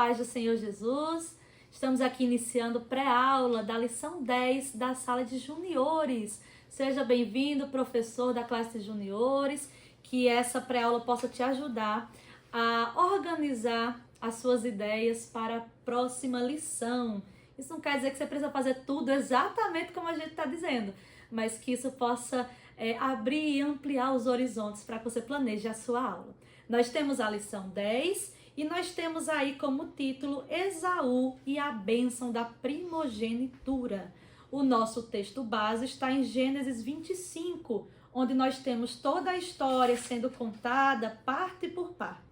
paz do Senhor Jesus. Estamos aqui iniciando pré-aula da lição 10 da sala de juniores. Seja bem-vindo, professor da classe de juniores, que essa pré-aula possa te ajudar a organizar as suas ideias para a próxima lição. Isso não quer dizer que você precisa fazer tudo exatamente como a gente está dizendo, mas que isso possa abrir e ampliar os horizontes para que você planeje a sua aula. Nós temos a lição 10 e nós temos aí como título Esaú e a bênção da primogenitura. O nosso texto base está em Gênesis 25, onde nós temos toda a história sendo contada parte por parte.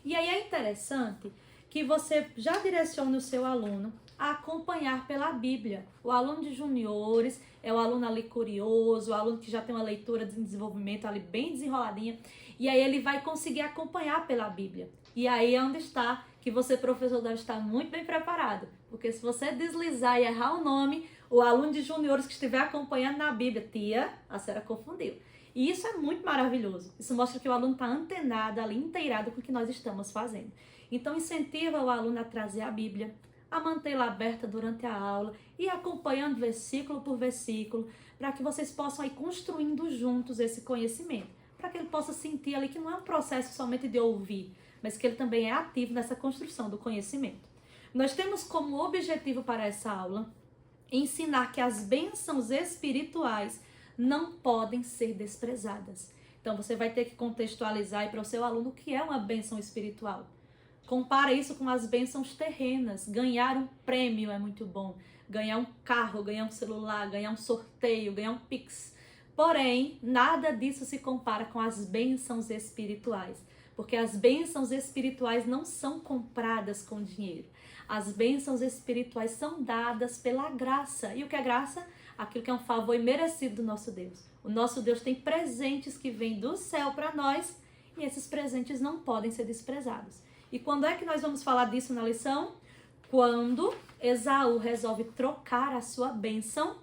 E aí é interessante que você já direcione o seu aluno a acompanhar pela Bíblia. O aluno de juniores é o aluno ali curioso, o aluno que já tem uma leitura de desenvolvimento ali bem desenroladinha, e aí ele vai conseguir acompanhar pela Bíblia. E aí é onde está que você, professor, deve estar muito bem preparado, porque se você deslizar e errar o nome, o aluno de juniores que estiver acompanhando na Bíblia, tia, a senhora confundiu. E isso é muito maravilhoso. Isso mostra que o aluno está antenado ali, inteirado com o que nós estamos fazendo. Então incentiva o aluno a trazer a Bíblia, a mantê-la aberta durante a aula e acompanhando versículo por versículo, para que vocês possam ir construindo juntos esse conhecimento, para que ele possa sentir ali que não é um processo somente de ouvir, mas que ele também é ativo nessa construção do conhecimento. Nós temos como objetivo para essa aula ensinar que as bênçãos espirituais não podem ser desprezadas. Então você vai ter que contextualizar para o seu aluno o que é uma bênção espiritual. Compara isso com as bênçãos terrenas. Ganhar um prêmio é muito bom. Ganhar um carro, ganhar um celular, ganhar um sorteio, ganhar um Pix. Porém, nada disso se compara com as bênçãos espirituais. Porque as bênçãos espirituais não são compradas com dinheiro. As bênçãos espirituais são dadas pela graça. E o que é graça? Aquilo que é um favor imerecido do nosso Deus. O nosso Deus tem presentes que vêm do céu para nós e esses presentes não podem ser desprezados. E quando é que nós vamos falar disso na lição? Quando Esaú resolve trocar a sua bênção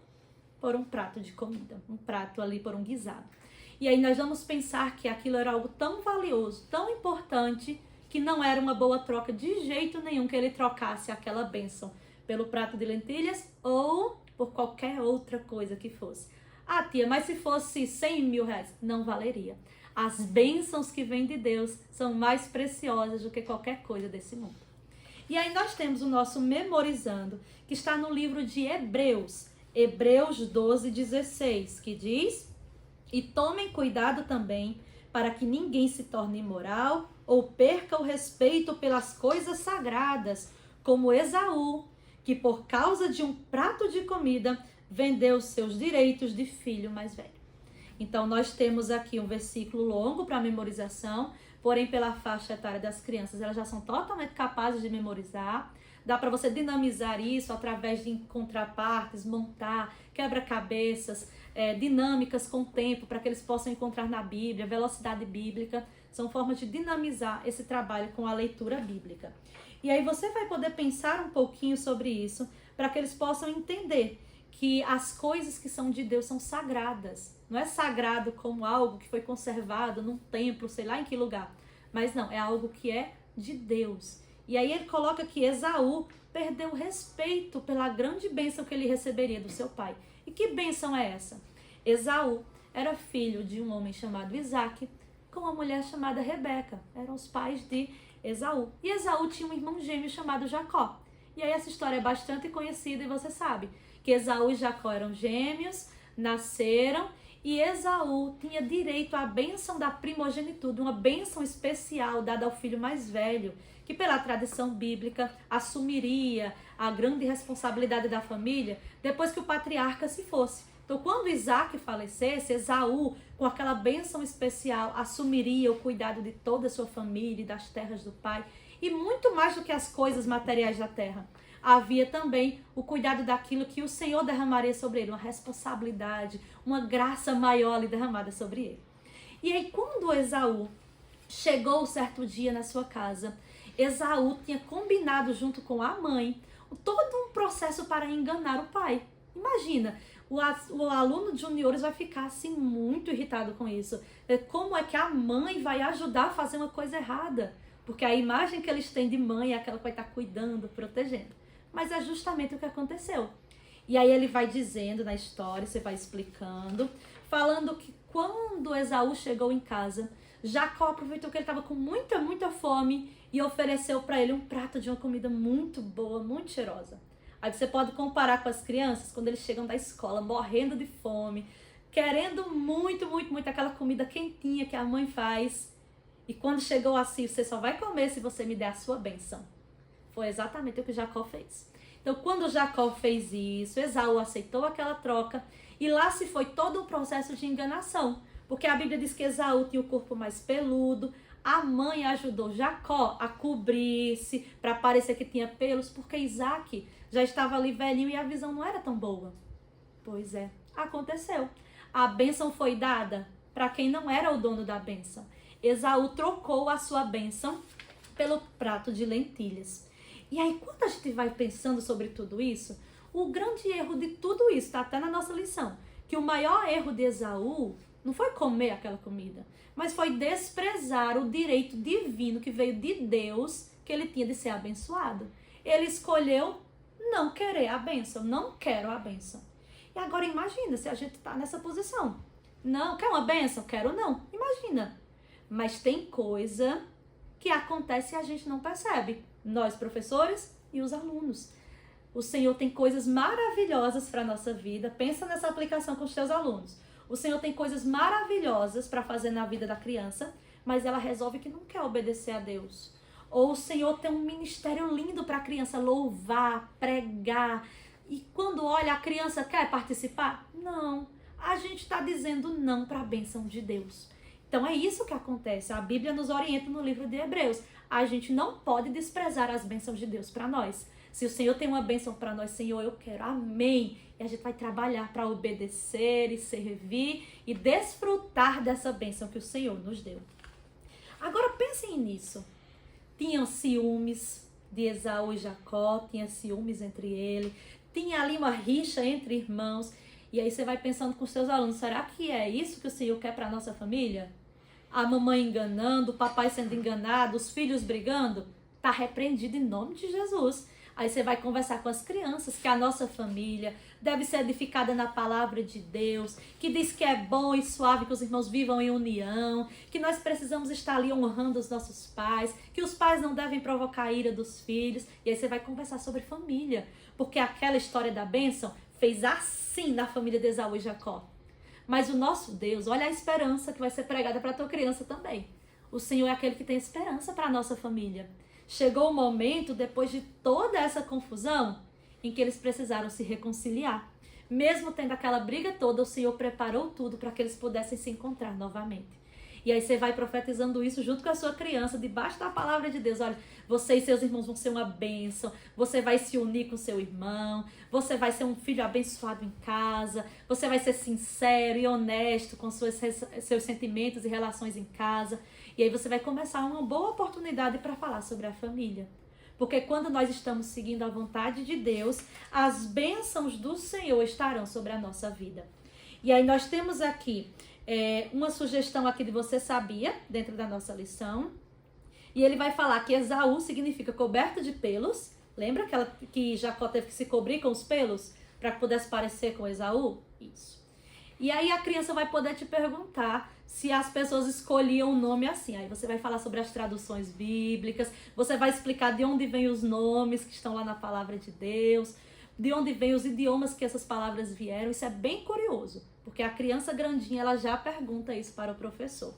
por um prato de comida, um prato ali por um guisado. E aí nós vamos pensar que aquilo era algo tão valioso, tão importante, que não era uma boa troca de jeito nenhum que ele trocasse aquela bênção pelo prato de lentilhas ou por qualquer outra coisa que fosse. Ah, tia, mas se fosse 100 mil reais, não valeria. As bênçãos que vêm de Deus são mais preciosas do que qualquer coisa desse mundo. E aí nós temos o nosso memorizando, que está no livro de Hebreus, Hebreus 12:16, que diz: e tomem cuidado também para que ninguém se torne imoral ou perca o respeito pelas coisas sagradas, como Esaú, que por causa de um prato de comida vendeu seus direitos de filho mais velho. Então nós temos aqui um versículo longo para memorização, porém pela faixa etária das crianças elas já são totalmente capazes de memorizar. Dá para você dinamizar isso através de encontrar partes, montar quebra-cabeças, dinâmicas com o tempo para que eles possam encontrar na Bíblia, velocidade bíblica. São formas de dinamizar esse trabalho com a leitura bíblica. E aí você vai poder pensar um pouquinho sobre isso para que eles possam entender que as coisas que são de Deus são sagradas. Não é sagrado como algo que foi conservado num templo, sei lá em que lugar. Mas não, é algo que é de Deus. E aí ele coloca que Esaú perdeu o respeito pela grande bênção que ele receberia do seu pai. E que bênção é essa? Esaú era filho de um homem chamado Isaac com uma mulher chamada Rebeca. Eram os pais de Esaú. E Esaú tinha um irmão gêmeo chamado Jacó. E aí essa história é bastante conhecida e você sabe que Esaú e Jacó eram gêmeos, nasceram e Esaú tinha direito à bênção da primogenitura, uma bênção especial dada ao filho mais velho, que pela tradição bíblica assumiria a grande responsabilidade da família depois que o patriarca se fosse. Então quando Isaac falecesse, Esaú, com aquela bênção especial, assumiria o cuidado de toda a sua família e das terras do pai, e muito mais do que as coisas materiais da terra. Havia também o cuidado daquilo que o Senhor derramaria sobre ele, uma responsabilidade, uma graça maior ali derramada sobre ele. E aí quando Esaú chegou certo dia na sua casa, Esaú tinha combinado junto com a mãe todo um processo para enganar o pai. Imagina, o aluno de juniores vai ficar assim muito irritado com isso. Como é que a mãe vai ajudar a fazer uma coisa errada? Porque a imagem que eles têm de mãe é aquela que vai estar cuidando, protegendo. Mas é justamente o que aconteceu. E aí ele vai dizendo na história, você vai explicando, falando que quando Esaú chegou em casa, Jacó aproveitou que ele estava com muita fome e ofereceu para ele um prato de uma comida muito boa, muito cheirosa. Aí você pode comparar com as crianças, quando eles chegam da escola, morrendo de fome, querendo muito aquela comida quentinha que a mãe faz. E quando chegou assim, você só vai comer se você me der a sua bênção. Foi exatamente o que Jacó fez. Então, quando Jacó fez isso, Esaú aceitou aquela troca e lá se foi todo um processo de enganação. Porque a Bíblia diz que Esaú tinha o corpo mais peludo, a mãe ajudou Jacó a cobrir-se para parecer que tinha pelos, porque Isaac já estava ali velhinho e a visão não era tão boa. Pois é, aconteceu. A bênção foi dada para quem não era o dono da bênção. Esaú trocou a sua bênção pelo prato de lentilhas. E aí, quando a gente vai pensando sobre tudo isso, o grande erro de tudo isso está até na nossa lição. Que o maior erro de Esaú não foi comer aquela comida, mas foi desprezar o direito divino que veio de Deus, que ele tinha de ser abençoado. Ele escolheu não querer a bênção, não quero a bênção. E agora imagina se a gente está nessa posição. Não, quer uma bênção? Quero não. Imagina. Mas tem coisa que acontece e a gente não percebe. Nós, professores e os alunos. O Senhor tem coisas maravilhosas para a nossa vida. Pensa nessa aplicação com os teus alunos. O Senhor tem coisas maravilhosas para fazer na vida da criança, mas ela resolve que não quer obedecer a Deus. Ou o Senhor tem um ministério lindo para a criança louvar, pregar. E quando olha, a criança quer participar? Não. A gente está dizendo não para a bênção de Deus. Então é isso que acontece. A Bíblia nos orienta no livro de Hebreus. A gente não pode desprezar as bênçãos de Deus para nós. Se o Senhor tem uma bênção para nós, Senhor, eu quero. Amém. E a gente vai trabalhar para obedecer e servir e desfrutar dessa bênção que o Senhor nos deu. Agora pensem nisso. Tinham ciúmes de Esaú e Jacó, tinha ciúmes entre eles, tinha ali uma rixa entre irmãos. E aí você vai pensando com os seus alunos, será que é isso que o Senhor quer para a nossa família? A mamãe enganando, o papai sendo enganado, os filhos brigando? Está repreendido em nome de Jesus. Aí você vai conversar com as crianças que a nossa família deve ser edificada na palavra de Deus, que diz que é bom e suave que os irmãos vivam em união, que nós precisamos estar ali honrando os nossos pais, que os pais não devem provocar a ira dos filhos. E aí você vai conversar sobre família, porque aquela história da bênção fez assim na família de Esaú e Jacó. Mas o nosso Deus, olha a esperança que vai ser pregada para a tua criança também. O Senhor é aquele que tem esperança para a nossa família. Chegou o momento, depois de toda essa confusão, em que eles precisaram se reconciliar. Mesmo tendo aquela briga toda, o Senhor preparou tudo para que eles pudessem se encontrar novamente. E aí você vai profetizando isso junto com a sua criança, debaixo da palavra de Deus. Olha, você e seus irmãos vão ser uma bênção, você vai se unir com seu irmão, você vai ser um filho abençoado em casa, você vai ser sincero e honesto com seus sentimentos e relações em casa. E aí você vai começar uma boa oportunidade para falar sobre a família. Porque quando nós estamos seguindo a vontade de Deus, as bênçãos do Senhor estarão sobre a nossa vida. E aí nós temos aqui uma sugestão aqui de você sabia, dentro da nossa lição. E ele vai falar que Esaú significa coberto de pelos. Lembra que Jacó teve que se cobrir com os pelos para que pudesse parecer com Esaú? Isso. E aí a criança vai poder te perguntar se as pessoas escolhiam o nome assim. Aí você vai falar sobre as traduções bíblicas, você vai explicar de onde vêm os nomes que estão lá na palavra de Deus, de onde vêm os idiomas que essas palavras vieram. Isso é bem curioso, porque a criança grandinha ela já pergunta isso para o professor.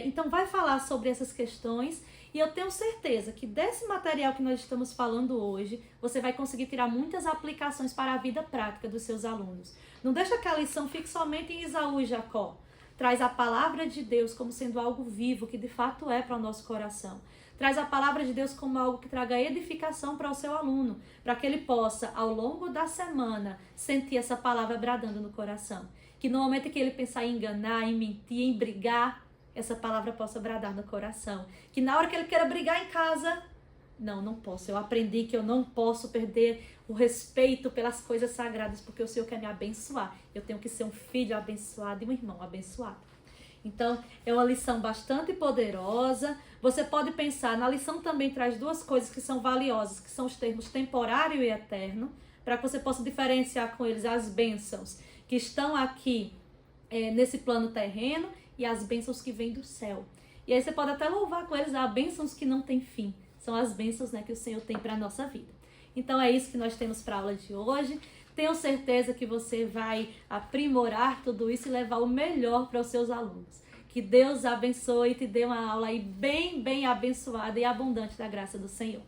Então vai falar sobre essas questões e eu tenho certeza que desse material que nós estamos falando hoje, você vai conseguir tirar muitas aplicações para a vida prática dos seus alunos. Não deixa que a lição fique somente em Esaú e Jacó. Traz a palavra de Deus como sendo algo vivo, que de fato é para o nosso coração. Traz a palavra de Deus como algo que traga edificação para o seu aluno, para que ele possa, ao longo da semana, sentir essa palavra bradando no coração. Que no momento que ele pensar em enganar, em mentir, em brigar, essa palavra possa bradar no coração. Que na hora que ele queira brigar em casa, não posso. Eu aprendi que eu não posso perder o respeito pelas coisas sagradas, porque o Senhor quer me abençoar. Eu tenho que ser um filho abençoado e um irmão abençoado. Então, é uma lição bastante poderosa. Você pode pensar, na lição também traz duas coisas que são valiosas, que são os termos temporário e eterno, para que você possa diferenciar com eles as bênçãos que estão aqui nesse plano terreno e as bênçãos que vêm do céu. E aí você pode até louvar com eles as bênçãos que não têm fim. São as bênçãos, né, que o Senhor tem para a nossa vida. Então é isso que nós temos para a aula de hoje. Tenho certeza que você vai aprimorar tudo isso e levar o melhor para os seus alunos. Que Deus abençoe e te dê uma aula aí bem abençoada e abundante da graça do Senhor.